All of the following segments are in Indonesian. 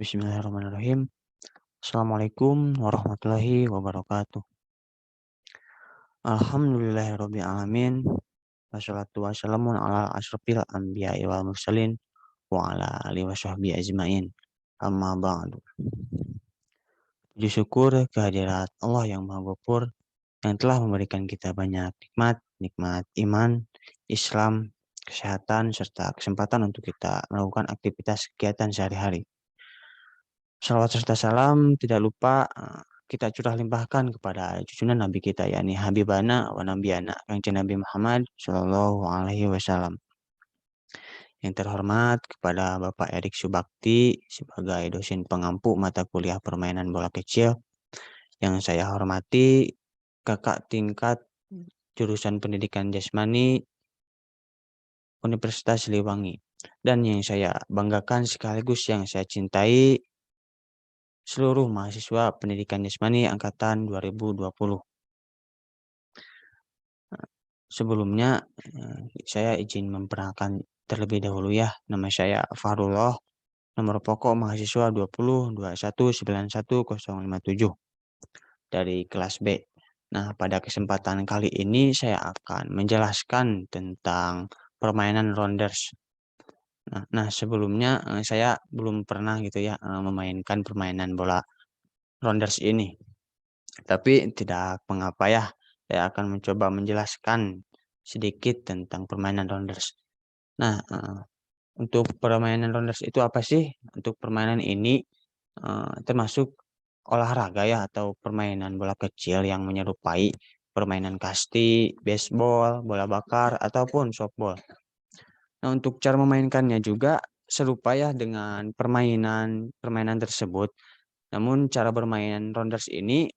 Bismillahirrahmanirrahim. Assalamualaikum warahmatullahi wabarakatuh. Alhamdulillahirabbil alamin. Wassalatu wassalamu ala asyrofil anbiya'i wal mursalin wa ala alihi washabbihi ajmain. Amma ba'du. Puji syukur kehadirat Allah yang Maha Ghafur yang telah memberikan kita banyak nikmat iman, Islam, kesehatan serta kesempatan untuk kita melakukan aktivitas kegiatan sehari-hari. Salawat serta salam tidak lupa kita curah limpahkan kepada junjungan Nabi kita yakni Habibana wa Nabiyana Kanjeng Nabi Muhammad Shallallahu Alaihi Wasallam. Yang terhormat kepada Bapak Erik Subakti sebagai dosen pengampu mata kuliah permainan bola kecil. Yang saya hormati kakak tingkat jurusan pendidikan jasmani Universitas Siliwangi. Dan yang saya banggakan sekaligus yang saya cintai seluruh mahasiswa pendidikan jasmani angkatan 2020. Sebelumnya saya izin memperkenalkan terlebih dahulu ya. Nama saya Fahrullah, nomor pokok mahasiswa 2021911057 dari kelas B. Nah, pada kesempatan kali ini saya akan menjelaskan tentang permainan rounders. Nah, sebelumnya saya belum pernah gitu ya memainkan permainan bola rounders ini. Tapi tidak mengapa ya, saya akan mencoba menjelaskan sedikit tentang permainan rounders. Nah, untuk permainan rounders itu apa sih? Untuk permainan ini termasuk olahraga ya atau permainan bola kecil yang menyerupai permainan kasti, baseball, bola bakar, ataupun softball. Nah, untuk cara memainkannya juga serupa ya dengan permainan tersebut. Namun cara bermain rounders ini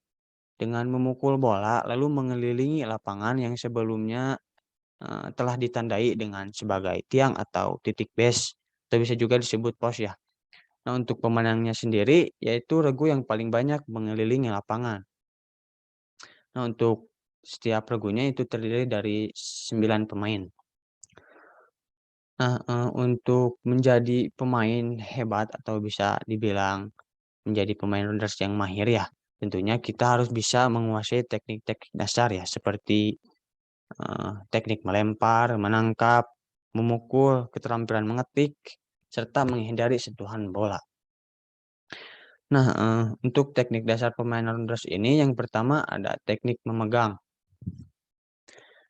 dengan memukul bola lalu mengelilingi lapangan yang sebelumnya telah ditandai dengan sebagai tiang atau titik base atau bisa juga disebut pos ya. Nah, untuk pemenangnya sendiri yaitu regu yang paling banyak mengelilingi lapangan. Nah, untuk setiap regunya itu terdiri dari 9 pemain. Nah, untuk menjadi pemain hebat atau bisa dibilang menjadi pemain rounders yang mahir ya, tentunya kita harus bisa menguasai teknik-teknik dasar ya seperti teknik melempar, menangkap, memukul, keterampilan mengetik, serta menghindari sentuhan bola. Nah, untuk teknik dasar pemain rounders ini yang pertama ada teknik memegang.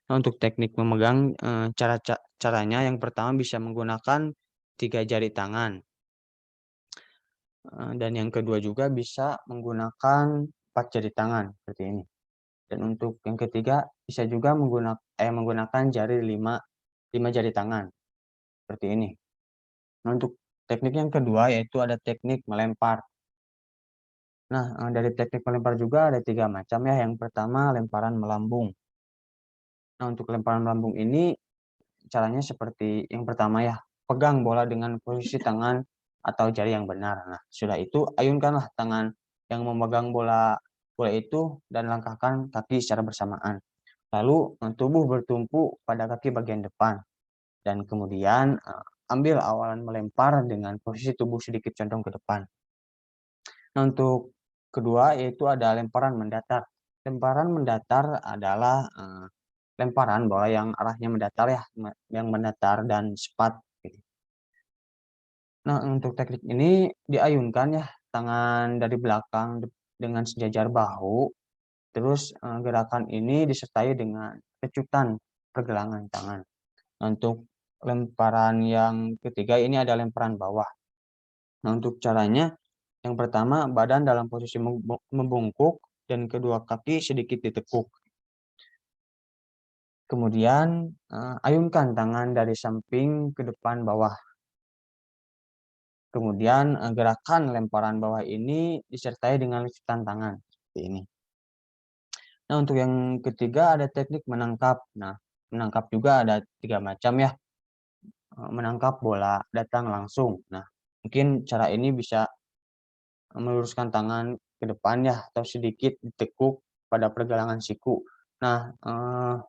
Nah, untuk teknik memegang, caranya yang pertama bisa menggunakan 3 jari tangan. Dan yang kedua juga bisa menggunakan 4 jari tangan seperti ini. Dan untuk yang ketiga bisa juga menggunakan jari 5 jari tangan seperti ini. Nah, untuk teknik yang kedua yaitu ada teknik melempar. Nah, dari teknik melempar juga ada 3 macam ya. Yang pertama lemparan melambung. Nah, untuk lemparan melambung ini caranya seperti yang pertama ya, pegang bola dengan posisi tangan atau jari yang benar. Nah, sudah itu ayunkanlah tangan yang memegang bola itu dan langkahkan kaki secara bersamaan. Lalu tubuh bertumpu pada kaki bagian depan dan kemudian ambil awalan melempar dengan posisi tubuh sedikit condong ke depan. Nah, untuk kedua yaitu ada lemparan mendatar. Lemparan mendatar adalah lemparan bola yang arahnya mendatar ya, yang mendatar dan cepat. Gitu. Nah, untuk teknik ini diayunkan ya tangan dari belakang dengan sejajar bahu. Terus gerakan ini disertai dengan kecutan pergelangan tangan. Nah, untuk lemparan yang ketiga ini ada lemparan bawah. Nah, untuk caranya yang pertama badan dalam posisi membungkuk dan kedua kaki sedikit ditekuk. Kemudian ayunkan tangan dari samping ke depan bawah. Kemudian gerakan lemparan bawah ini disertai dengan lipatan tangan seperti ini. Nah, untuk yang ketiga ada teknik menangkap. Nah, menangkap juga ada 3 macam ya. Menangkap bola datang langsung. Nah, mungkin cara ini bisa meluruskan tangan ke depan ya atau sedikit ditekuk pada pergelangan siku. Nah,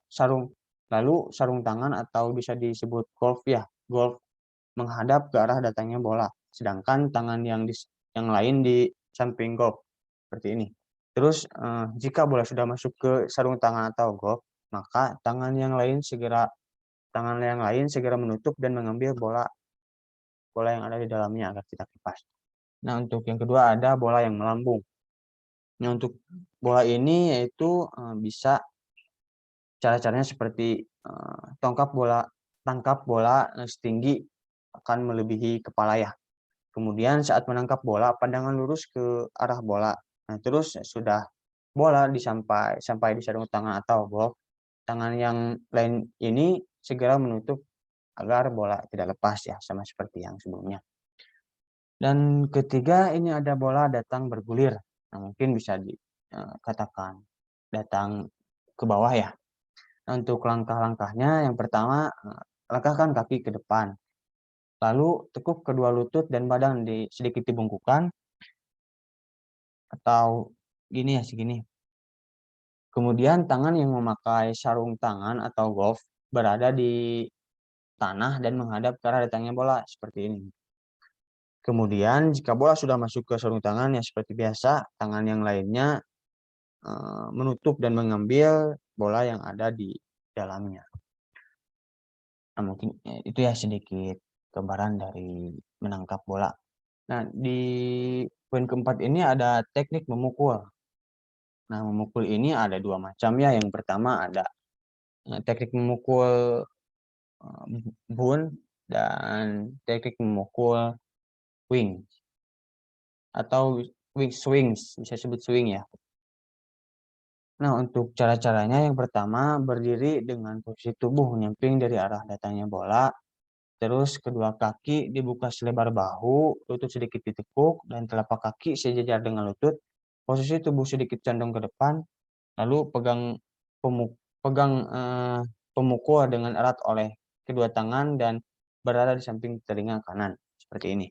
sarung tangan atau bisa disebut golf ya. Golf menghadap ke arah datangnya bola. Sedangkan tangan yang lain di samping golf seperti ini. Terus jika bola sudah masuk ke sarung tangan atau golf, maka tangan yang lain segera menutup dan mengambil bola yang ada di dalamnya agar tidak lepas. Nah, untuk yang kedua ada bola yang melambung. Nah, untuk bola ini yaitu bisa cara-caranya seperti tangkap bola setinggi akan melebihi kepala ya. Kemudian saat menangkap bola, pandangan lurus ke arah bola. Nah, terus sudah bola sampai di sarung tangan atau golf, tangan yang lain ini segera menutup agar bola tidak lepas ya, sama seperti yang sebelumnya. Dan ketiga ini ada bola datang bergulir. Nah, mungkin bisa dikatakan datang ke bawah ya. Nah, untuk langkah-langkahnya yang pertama, langkahkan kaki ke depan. Lalu tekuk kedua lutut dan badan sedikit dibungkukkan atau gini ya, segini. Kemudian tangan yang memakai sarung tangan atau golf berada di tanah dan menghadap ke arah datangnya bola seperti ini. Kemudian jika bola sudah masuk ke sarung tangan ya seperti biasa, tangan yang lainnya menutup dan mengambil bola yang ada di dalamnya. Nah, mungkin itu ya sedikit gambaran dari menangkap bola. Nah, di poin keempat ini ada teknik memukul. Nah, memukul ini ada dua macam ya. Yang pertama ada teknik memukul bun dan teknik memukul wing atau wing swings, bisa sebut swing ya. Nah, untuk cara-caranya yang pertama berdiri dengan posisi tubuh menyamping dari arah datangnya bola. Terus kedua kaki dibuka selebar bahu, lutut sedikit ditekuk, dan telapak kaki sejajar dengan lutut. Posisi tubuh sedikit condong ke depan, lalu pegang pemukul dengan erat oleh kedua tangan dan berada di samping telinga kanan, seperti ini.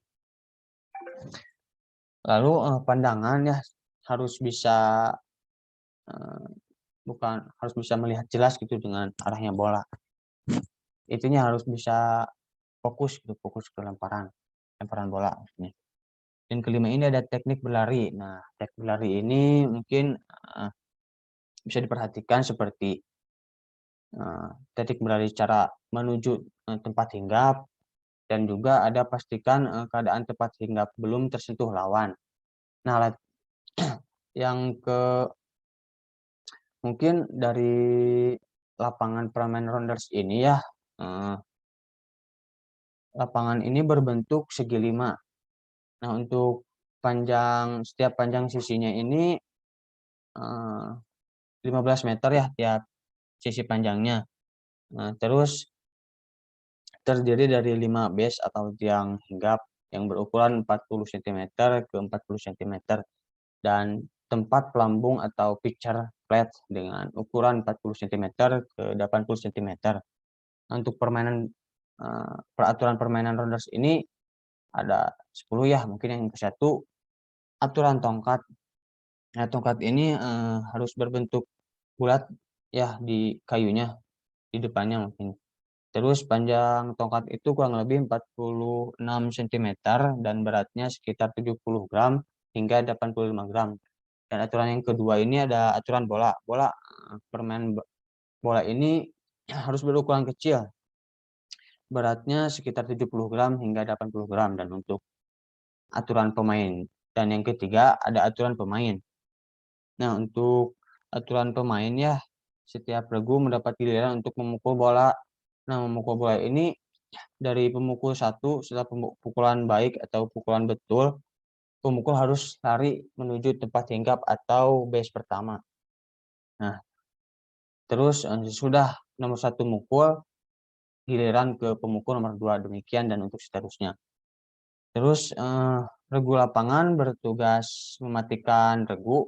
Lalu pandangan ya harus bisa harus bisa melihat jelas gitu dengan arahnya bola. Itunya harus bisa fokus ke lemparan bola maksudnya. Dan kelima ini ada teknik berlari. Nah, teknik berlari ini mungkin bisa diperhatikan seperti teknik berlari cara menuju tempat hinggap, dan juga ada pastikan keadaan tempat hinggap belum tersentuh lawan. Nah, yang mungkin dari lapangan permainan rounders ini ya, lapangan ini berbentuk segi 5. Nah, untuk setiap panjang sisinya ini 15 meter ya tiap sisi panjangnya. Nah, terus terdiri dari 5 base atau tiang hinggap yang berukuran 40 cm ke 40 cm dan tempat pelambung atau pitcher plate dengan ukuran 40 cm ke 80 cm. Nah, untuk peraturan permainan rounders ini ada 10 ya. Mungkin yang ke-1 aturan tongkat. Nah, tongkat ini harus berbentuk bulat ya di kayunya di depannya mungkin. Terus panjang tongkat itu kurang lebih 46 cm dan beratnya sekitar 70 gram hingga 85 gram. Dan aturan yang kedua ini ada aturan bola. Permain bola ini harus berukuran kecil. Beratnya sekitar 70 gram hingga 80 gram. Dan untuk aturan pemain. Dan yang ketiga ada aturan pemain. Nah, untuk aturan pemain ya, setiap regu mendapat giliran untuk memukul bola. Nah, memukul bola ini dari pemukul 1 setelah pukulan baik atau pukulan betul, pemukul harus lari menuju tempat hinggap atau base pertama. Nah, terus sudah nomor 1 mukul, giliran ke pemukul nomor 2, demikian dan untuk seterusnya. Terus regu lapangan bertugas mematikan regu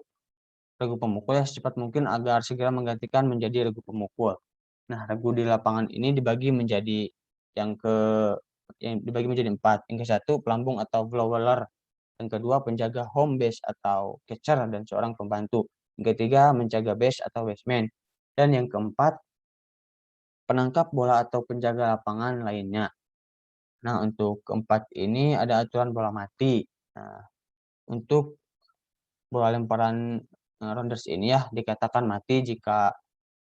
pemukul ya secepat mungkin agar segera menggantikan menjadi regu pemukul. Nah, regu di lapangan ini dibagi menjadi dibagi menjadi 4. Yang ke-1 pelambung atau blower. Yang kedua penjaga home base atau catcher dan seorang pembantu. Yang ketiga menjaga base atau baseman. Dan yang keempat penangkap bola atau penjaga lapangan lainnya. Nah, untuk keempat ini ada aturan bola mati. Nah, untuk bola lemparan rounders ini ya dikatakan mati jika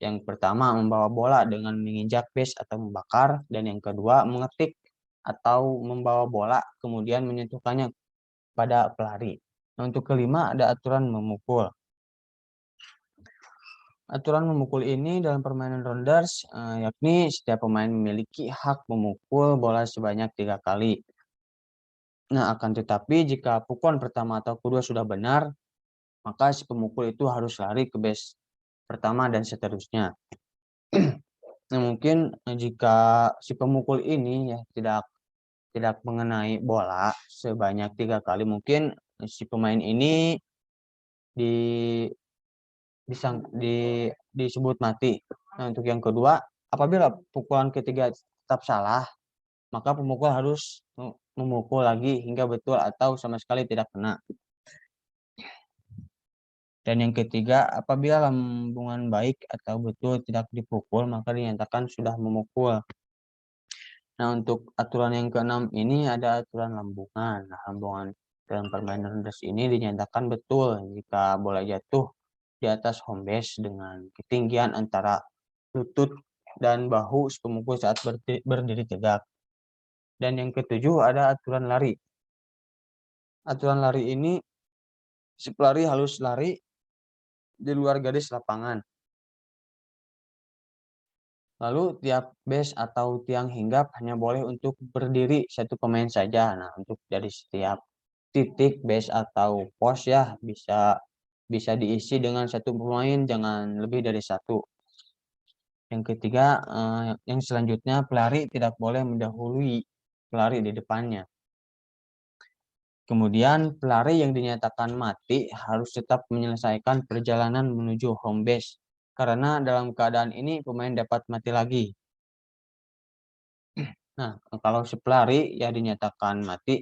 yang pertama membawa bola dengan menginjak base atau membakar, dan yang kedua mengetik atau membawa bola kemudian menyentuhkannya pada pelari. Nah, untuk kelima ada aturan memukul. Aturan memukul ini dalam permainan rounders yakni setiap pemain memiliki hak memukul bola sebanyak 3 kali. Nah, akan tetapi jika pukulan pertama atau kedua sudah benar, maka si pemukul itu harus lari ke base pertama dan seterusnya. Nah, mungkin jika si pemukul ini ya tidak mengenai bola sebanyak 3 kali, mungkin si pemain ini di disebut mati. Nah, untuk yang kedua, apabila pukulan ketiga tetap salah, maka pemukul harus memukul lagi hingga betul atau sama sekali tidak kena. Dan yang ketiga, apabila lambungan baik atau betul tidak dipukul, maka dinyatakan sudah memukul. Nah, untuk aturan yang keenam ini ada aturan lambungan. Nah, lambungan dalam permainan rounders ini dinyatakan betul jika bola jatuh di atas home base dengan ketinggian antara lutut dan bahu si pemukul saat berdiri tegak. Dan yang ketujuh ada aturan lari. Aturan lari ini si pelari harus lari di luar garis lapangan. Lalu tiap base atau tiang hinggap hanya boleh untuk berdiri satu pemain saja. Nah, untuk dari setiap titik base atau pos ya bisa diisi dengan satu pemain, jangan lebih dari satu. Yang ketiga, yang selanjutnya pelari tidak boleh mendahului pelari di depannya. Kemudian pelari yang dinyatakan mati harus tetap menyelesaikan perjalanan menuju home base, karena dalam keadaan ini pemain dapat mati lagi. Nah, kalau si pelari ya dinyatakan mati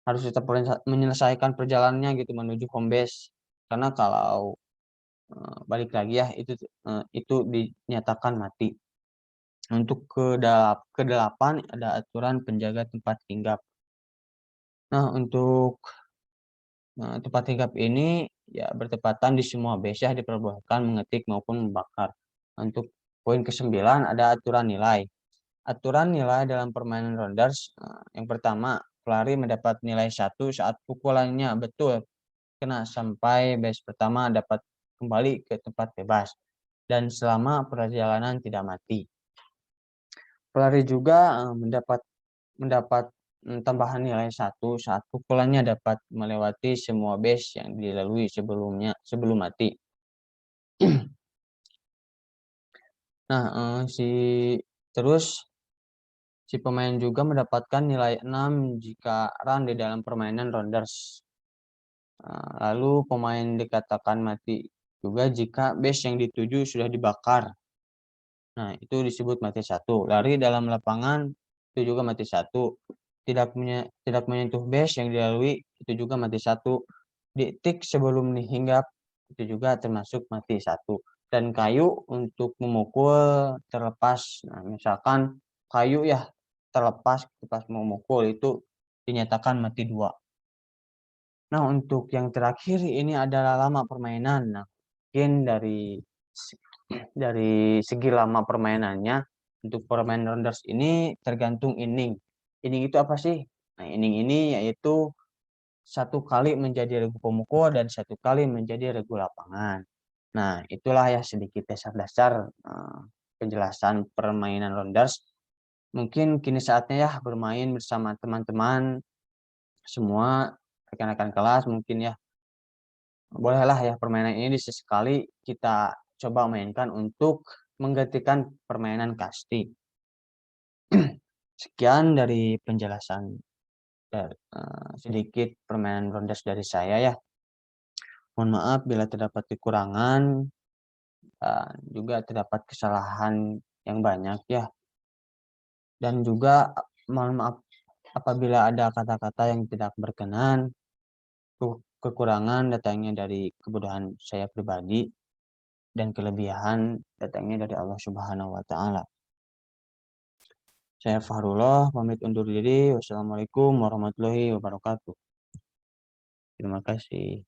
harus tetap menyelesaikan perjalanannya gitu menuju home base, karena kalau balik lagi ya itu dinyatakan mati. Untuk kedelapan ada aturan penjaga tempat hinggap. Nah, untuk tempat hinggap ini ya bertepatan di semua base ya diperbolehkan mengetik maupun membakar. Untuk poin ke-9 ada aturan nilai. Aturan nilai dalam permainan rounders, yang pertama, pelari mendapat nilai 1 saat pukulannya betul kena sampai base pertama dapat kembali ke tempat bebas dan selama perjalanan tidak mati. Pelari juga mendapat tambahan nilai 1 saat pukulannya dapat melewati semua base yang dilalui sebelum mati. Nah, terus si pemain juga mendapatkan nilai 6 jika run di dalam permainan rounders. Lalu pemain dikatakan mati juga jika base yang dituju sudah dibakar. Nah, itu disebut mati 1. Lari dalam lapangan itu juga mati 1. Tidak menyentuh base yang dilalui itu juga mati 1. Detik sebelum hinggap itu juga termasuk mati 1. Dan kayu untuk memukul terlepas. Nah, misalkan kayu ya terlepas pas memukul itu dinyatakan mati 2. Nah, untuk yang terakhir ini adalah lama permainan. Nah, mungkin dari segi lama permainannya untuk permainan rounders ini tergantung inning. Inning itu apa sih? Nah, inning ini yaitu 1 kali menjadi regu pemukul dan 1 kali menjadi regu lapangan. Nah, itulah ya sedikit dasar-dasar penjelasan permainan rounders. Mungkin kini saatnya ya bermain bersama teman-teman semua, rekan-rekan kelas mungkin ya. Bolehlah ya permainan ini sesekali kita coba mainkan untuk menggantikan permainan kasti. Sekian dari penjelasan sedikit permainan rounders dari saya ya. Mohon maaf bila terdapat kekurangan dan juga terdapat kesalahan yang banyak ya. Dan juga mohon maaf apabila ada kata-kata yang tidak berkenan, kekurangan datangnya dari kebodohan saya pribadi dan kelebihan datangnya dari Allah Subhanahu wa taala. Saya Fahrullah pamit undur diri. Wassalamualaikum warahmatullahi wabarakatuh. Terima kasih.